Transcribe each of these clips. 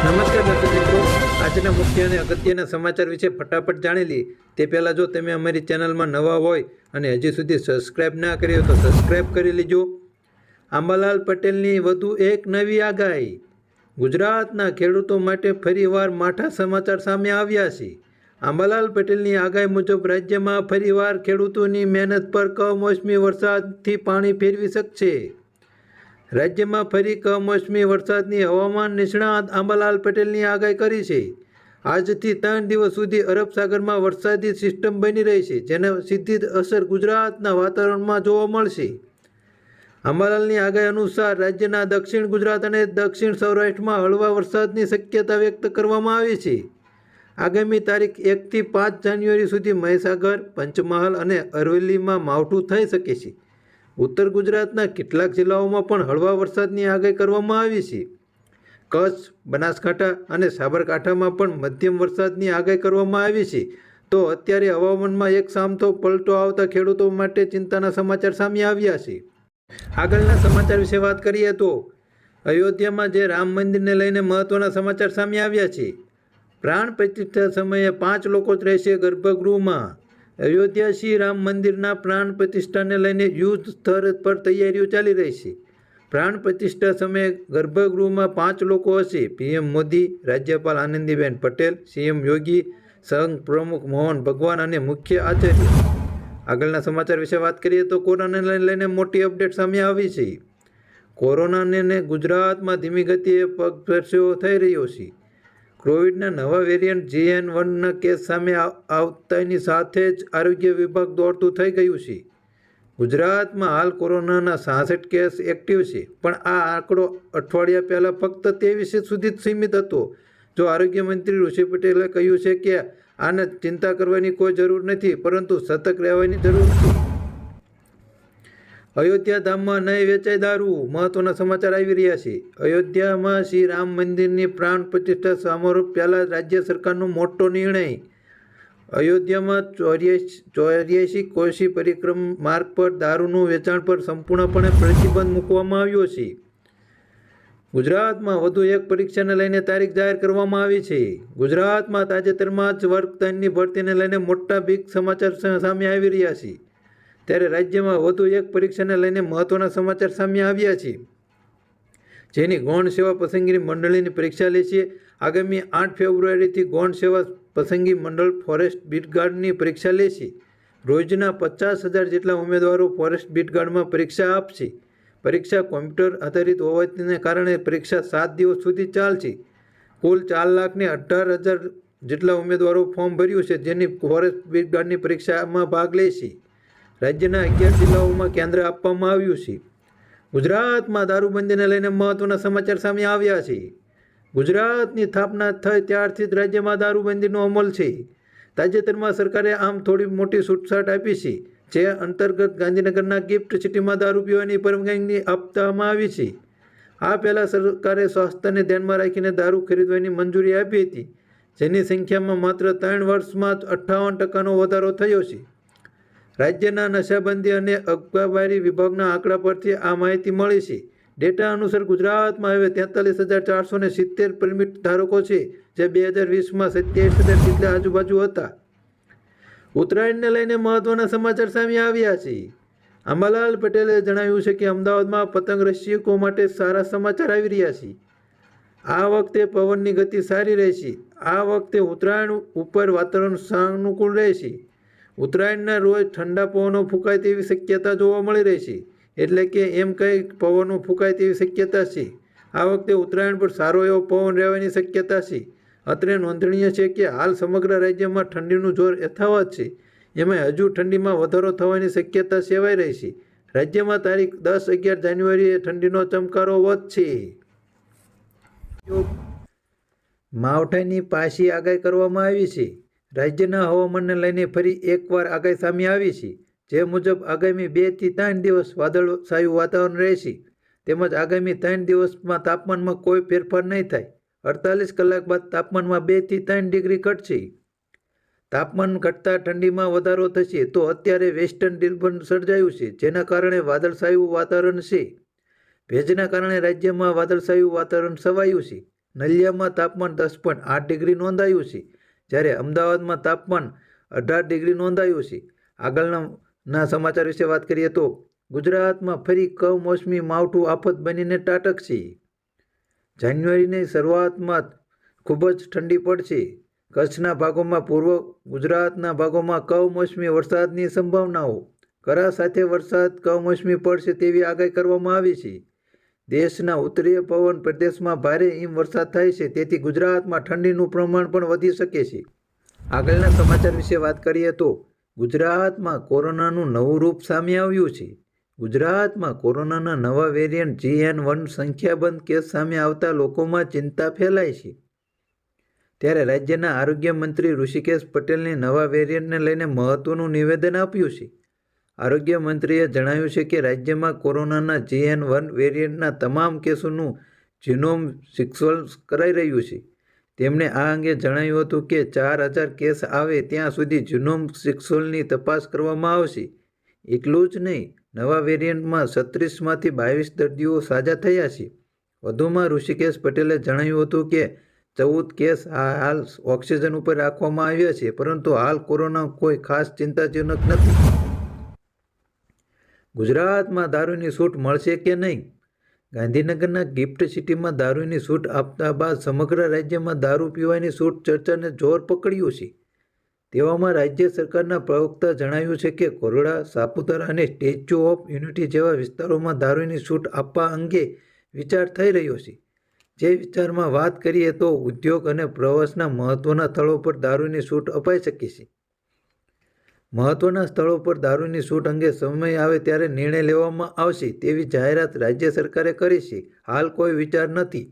નમસ્કાર દર્શક મિત્રો, આજના મુખ્ય અને અગત્યના સમાચાર વિશે ફટાફટ જાણી લઈએ તે પહેલાં જો તમે અમારી ચેનલમાં નવા હોય અને હજી સુધી સબસ્ક્રાઇબ ના કરી હોય તો સબસ્ક્રાઇબ કરી લેજો. આંબાલાલ પટેલની વધુ એક નવી આગાહી. ગુજરાતના ખેડૂતો માટે ફરીવાર માઠા સમાચાર સામે આવ્યા છે. આંબાલાલ પટેલની આગાહી મુજબ રાજ્યમાં ફરીવાર ખેડૂતોની મહેનત પર કમોસમી વરસાદથી પાણી ફેરવી શકશે. રાજ્યમાં ફરી કમોસમી વરસાદની હવામાન નિષ્ણાત આંબાલાલ પટેલની આગાહી કરી છે. આજથી 3 દિવસ સુધી અરબ સાગરમાં વરસાદી સિસ્ટમ બની રહી છે, જેને સીધી અસર ગુજરાતના વાતાવરણમાં જોવા મળશે. આંબાલાલની આગાહી અનુસાર રાજ્યના દક્ષિણ ગુજરાત અને દક્ષિણ સૌરાષ્ટ્રમાં હળવા વરસાદની શક્યતા વ્યક્ત કરવામાં આવી છે. આગામી તારીખ 1 થી 5 જાન્યુઆરી સુધી મહીસાગર, પંચમહાલ અને અરવલ્લીમાં માવઠું થઈ શકે છે. ઉત્તર ગુજરાતના કેટલાક જિલ્લાઓમાં પણ હળવા વરસાદની આગાહી કરવામાં આવી છે. કચ્છ, બનાસકાંઠા અને સાબરકાંઠામાં પણ મધ્યમ વરસાદની આગાહી કરવામાં આવી છે. તો અત્યારે હવામાનમાં એક સામતો પલટો આવતા ખેડૂતો માટે ચિંતાના સમાચાર સામે આવ્યા છે. આગળના સમાચાર વિશે વાત કરીએ તો અયોધ્યામાં જે રામ મંદિરને લઈને મહત્વના સમાચાર સામે આવ્યા છે. પ્રાણ પ્રતિષ્ઠા સમયે 5 લોકો જ રહેશે ગર્ભગૃહમાં. અયોધ્યા શ્રી રામ મંદિરના પ્રાણ પ્રતિષ્ઠાને લઈને યુદ્ધ સ્તર પર તૈયારીઓ ચાલી રહી છે. પ્રાણ પ્રતિષ્ઠા સમયે ગર્ભગૃહમાં 5 લોકો હશે. પીએમ મોદી, રાજ્યપાલ આનંદીબેન પટેલ, સીએમ યોગી, સંઘ પ્રમુખ મોહન ભગવાન અને મુખ્ય આચાર્ય. આગળના સમાચાર વિશે વાત કરીએ તો કોરોનાને લઈને મોટી અપડેટ સામે આવી છે. કોરોનાને ગુજરાતમાં ધીમી ગતિએ પગપેસારો થઈ રહ્યો છે. કોવિડના નવા વેરિયન્ટ JN1ના કેસ સામે આવતાની સાથે જ આરોગ્ય વિભાગ દોડતું થઈ ગયું છે. ગુજરાતમાં હાલ કોરોનાના 66 કેસ એક્ટિવ છે, પણ આ આંકડો અઠવાડિયા પહેલાં ફક્ત 23 સુધી જ સીમિત હતો. જો આરોગ્ય મંત્રી ઋષિ પટેલે કહ્યું છે કે આને ચિંતા કરવાની કોઈ જરૂર નથી, પરંતુ સતર્ક રહેવાની જરૂર છે. અયોધ્યા ધામમાં નહીં વેચાય દારૂ. મહત્વના સમાચાર આવી રહ્યા છે. અયોધ્યામાં શ્રી રામ મંદિરની પ્રાણ પ્રતિષ્ઠા સમારોહ પહેલાં રાજ્ય સરકારનો મોટો નિર્ણય. અયોધ્યામાં 84 કોશી પરિક્રમા માર્ગ પર દારૂનું વેચાણ પર સંપૂર્ણપણે પ્રતિબંધ મૂકવામાં આવ્યો છે. ગુજરાતમાં વધુ એક પરીક્ષાને લઈને તારીખ જાહેર કરવામાં આવી છે. ગુજરાતમાં તાજેતરમાં જ વર્ગ 3ની ભરતીને લઈને મોટા બિગ સમાચાર સામે આવી રહ્યા છે. ત્યારે રાજ્યમાં વધુ એક પરીક્ષાને લઈને મહત્વના સમાચાર સામે આવ્યા છે, જેની ગૌણ સેવા પસંદગી મંડળની પરીક્ષા લેશે. આગામી 8 ફેબ્રુઆરીથી ગૌણ સેવા પસંદગી મંડળ ફોરેસ્ટ બીટગાર્ડની પરીક્ષા લેશે. રોજના 50,000 જેટલા ઉમેદવારો ફોરેસ્ટ બીટગાર્ડમાં પરીક્ષા આપશે. પરીક્ષા કોમ્પ્યુટર આધારિત હોવાને કારણે પરીક્ષા 7 દિવસ સુધી ચાલશે. કુલ 4,18,000 જેટલા ઉમેદવારો ફોર્મ ભર્યું છે, જેની ફોરેસ્ટ બીટગાર્ડની પરીક્ષામાં ભાગ લેશે. રાજ્યના 11 જિલ્લાઓમાં કેન્દ્ર આપવામાં આવ્યું છે. ગુજરાતમાં દારૂબંધીને લઈને મહત્વના સમાચાર સામે આવ્યા છે. ગુજરાતની સ્થાપના થઈ ત્યારથી જ રાજ્યમાં દારૂબંધીનો અમલ છે. તાજેતરમાં સરકારે આમ થોડી મોટી છૂટછાટ આપી છે, જે અંતર્ગત ગાંધીનગરના ગિફ્ટ સિટીમાં દારૂ પીવાની પરવાનગી આપવામાં આવી છે. આ પહેલાં સરકારે સ્વાસ્થ્યને ધ્યાનમાં રાખીને દારૂ ખરીદવાની મંજૂરી આપી હતી, જેની સંખ્યામાં માત્ર 3 વર્ષમાં જ 58% વધારો થયો છે. રાજ્યના નશાબંધી અને અબકારી વિભાગના આંકડા પરથી આ માહિતી મળી છે. ડેટા અનુસાર ગુજરાતમાં હવે 43,470 પરમિટ ધારકો છે, જે 2020માં 27,000 જેટલા આજુબાજુ હતા. ઉત્તરાયણને લઈને મહત્વના સમાચાર સામે આવ્યા છે. આંબાલાલ પટેલે જણાવ્યું છે કે અમદાવાદમાં પતંગ રસિકો માટે સારા સમાચાર આવી રહ્યા છે. આ વખતે પવનની ગતિ સારી રહેશે. આ વખતે ઉત્તરાયણ ઉપર વાતાવરણ સાનુકૂળ રહેશે. ઉત્તરાયણના રોજ ઠંડા પવનો ફૂંકાય તેવી શક્યતા જોવા મળી રહી છે. એટલે કે એમ કંઈ પવનો ફૂંકાય તેવી શક્યતા છે. આ વખતે ઉત્તરાયણ પર સારો એવો પવન રહેવાની શક્યતા છે. અત્રે નોંધનીય છે કે હાલ સમગ્ર રાજ્યમાં ઠંડીનું જોર યથાવત છે. એમાં હજુ ઠંડીમાં વધારો થવાની શક્યતા સેવાઈ રહી છે. રાજ્યમાં તારીખ 10-11 જાન્યુઆરીએ ઠંડીનો ચમકારો વધશે. માવઠાની પાછી આગાહી કરવામાં આવી છે. રાજ્યના હવામાનને લઈને ફરી એકવાર આગાહી સામે આવી છે, જે મુજબ આગામી 2 થી 3 દિવસ વાદળછાયું વાતાવરણ રહેશે. તેમજ આગામી 3 દિવસમાં તાપમાનમાં કોઈ ફેરફાર નહીં થાય. 48 કલાક બાદ તાપમાનમાં 2 થી 3 ડિગ્રી ઘટશે. તાપમાન ઘટતા ઠંડીમાં વધારો થશે. તો અત્યારે વેસ્ટર્ન ડિસ્ટર્બન્સ સર્જાયું છે, જેના કારણે વાદળછાયું વાતાવરણ છે. ભેજના કારણે રાજ્યમાં વાદળછાયું વાતાવરણ છવાયું છે. નલિયામાં તાપમાન 10.8 ડિગ્રી નોંધાયું છે, જ્યારે અમદાવાદમાં તાપમાન 18 ડિગ્રી નોંધાયું છે. આગળના સમાચાર વિશે વાત કરીએ તો ગુજરાતમાં ફરી કમોસમી માવઠું આફત બનીને ત્રાટકશે. જાન્યુઆરીની શરૂઆતમાં ખૂબ જ ઠંડી પડશે. કચ્છના ભાગોમાં, પૂર્વ ગુજરાતના ભાગોમાં કમોસમી વરસાદની સંભાવનાઓ. કરા સાથે વરસાદ કમોસમી પડશે તેવી આગાહી કરવામાં આવી છે. દેશના ઉત્તરીય પવન પ્રદેશમાં ભારે હિમવર્ષા થાય છે, તેથી ગુજરાતમાં ઠંડીનું પ્રમાણ પણ વધી શકે છે. આગળના સમાચાર વિશે વાત કરીએ તો ગુજરાતમાં કોરોનાનું નવું રૂપ સામે આવ્યું છે. ગુજરાતમાં કોરોનાના નવા વેરિયન્ટ JN1 સંખ્યાબંધ કેસ સામે આવતા લોકોમાં ચિંતા ફેલાઈ છે. ત્યારે રાજ્યના આરોગ્ય મંત્રી ઋષિકેશ પટેલને નવા વેરિયન્ટને લઈને મહત્વનું નિવેદન આપ્યું છે. આરોગ્ય મંત્રીએ જણાવ્યું છે કે રાજ્યમાં કોરોનાના JN1 વેરિયન્ટના તમામ કેસોનું જીનોમ સિક્વન્સિંગ કરાઈ રહ્યું છે. તેમણે આ અંગે જણાવ્યું હતું કે 4000 કેસ આવે ત્યાં સુધી જીનોમ સિક્વન્સિંગની તપાસ કરવામાં આવશે. એટલું જ નહીં, નવા વેરિયન્ટમાં 36માંથી 22 દર્દીઓ સાજા થયા છે. વધુમાં ઋષિકેશ પટેલે જણાવ્યું હતું કે 14 કેસ હાલ ઓક્સિજન ઉપર રાખવામાં આવ્યા છે, પરંતુ હાલ કોરોના કોઈ ખાસ ચિંતાજનક નથી. ગુજરાતમાં દારૂની છૂટ મળશે કે નહીં? ગાંધીનગરના ગિફ્ટ સિટીમાં દારૂની છૂટ આપતા બાદ સમગ્ર રાજ્યમાં દારૂ પીવાની છૂટ ચર્ચાને જોર પકડ્યું છે. તેવામાં રાજ્ય સરકારના પ્રવક્તા જણાવ્યું છે કે કોરડા, સાપુતારા અને સ્ટેચ્યુ ઓફ યુનિટી જેવા વિસ્તારોમાં દારૂની છૂટ આપવા અંગે વિચાર થઈ રહ્યો છે. જે વિચારમાં વાત કરીએ તો ઉદ્યોગ અને પ્રવાસના મહત્વના સ્થળો પર દારૂની છૂટ અપાઈ શકે છે. મહત્વના સ્થળો પર દારૂની છૂટ અંગે સમય આવે ત્યારે નિર્ણય લેવામાં આવશે તેવી જાહેરાત રાજ્ય સરકારે કરી છે. હાલ કોઈ વિચાર નથી.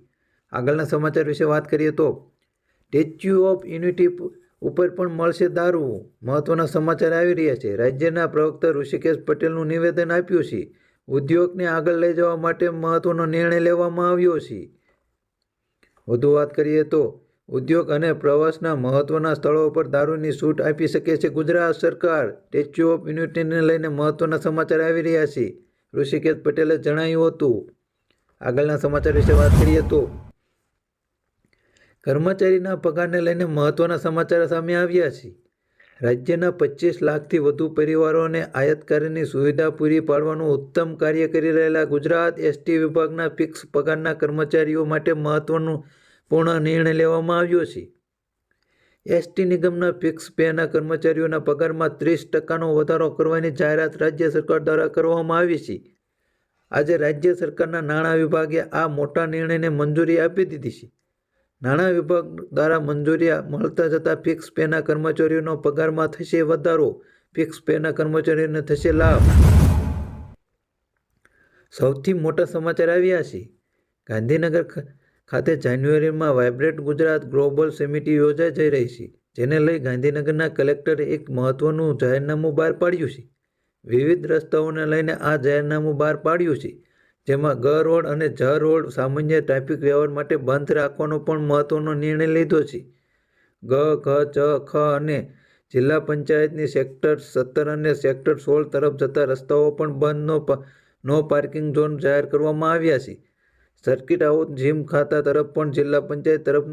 આગળના સમાચાર વિશે વાત કરીએ તો સ્ટેચ્યુ ઓફ યુનિટી ઉપર પણ મળશે દારૂ. મહત્વના સમાચાર આવી રહ્યા છે. રાજ્યના પ્રવક્તા ઋષિકેશ પટેલનું નિવેદન આપ્યું છે. ઉદ્યોગને આગળ લઈ જવા માટે મહત્વનો નિર્ણય લેવામાં આવ્યો છે. વધુ વાત કરીએ તો ઉદ્યોગ અને પ્રવાસના મહત્વના સ્થળો પર દારૂની છૂટ આપી શકે છે ગુજરાત સરકાર. સ્ટેચ્યુ ઓફ યુનિટીને લઈને મહત્વના સમાચાર આવી રહ્યા છે. ઋષિકેશ પટેલે જણાવ્યું હતું. આગળના સમાચાર વિશે વાત કરીએ તો કર્મચારીના પગારને લઈને મહત્વના સમાચાર સામે આવ્યા છે. રાજ્યના 25 લાખથી વધુ પરિવારોને આયાતકારીની સુવિધા પૂરી પાડવાનું ઉત્તમ કાર્ય કરી રહેલા ગુજરાત ST વિભાગના ફિક્સ પગારના કર્મચારીઓ માટે મહત્વનો પૂર્ણ નિર્ણય લેવામાં આવ્યો છે. ST નિગમના ફિક્સ પેના કર્મચારીઓના પગારમાં 30% વધારો કરવાની જાહેરાત રાજ્ય સરકાર દ્વારા કરવામાં આવી છે. આજે રાજ્ય સરકારના નાણાં વિભાગે આ મોટા નિર્ણયને મંજૂરી આપી દીધી છે. નાણાં વિભાગ દ્વારા મંજૂરી મળતા જતાં ફિક્સ પેના કર્મચારીઓનો પગારમાં થશે વધારો. ફિક્સ પેના કર્મચારીઓને થશે લાભ. સૌથી મોટા સમાચાર આવ્યા છે. ગાંધીનગર ખાતે જાન્યુઆરીમાં વાઇબ્રન્ટ ગુજરાત ગ્લોબલ સમિટ યોજાઈ જઈ રહી છે, જેને લઈ ગાંધીનગરના કલેક્ટરે એક મહત્વનું જાહેરનામું બહાર પાડ્યું છે. વિવિધ રસ્તાઓને લઈને આ જાહેરનામું બહાર પાડ્યું છે, જેમાં ગ રોડ અને જ રોડ સામાન્ય ટ્રાફિક વ્યવહાર માટે બંધ રાખવાનો પણ મહત્વનો નિર્ણય લીધો છે. ગ, ઘ, ચ, ખ અને જિલ્લા પંચાયતની સેક્ટર 17 અને સેક્ટર 16 તરફ જતા રસ્તાઓ પણ બંધ નો પાર્કિંગ ઝોન જાહેર કરવામાં આવ્યા છે. સર્કિટ હાઉસ, જીમ ખાતા તરફ પણ જિલ્લા પંચાયત તરફ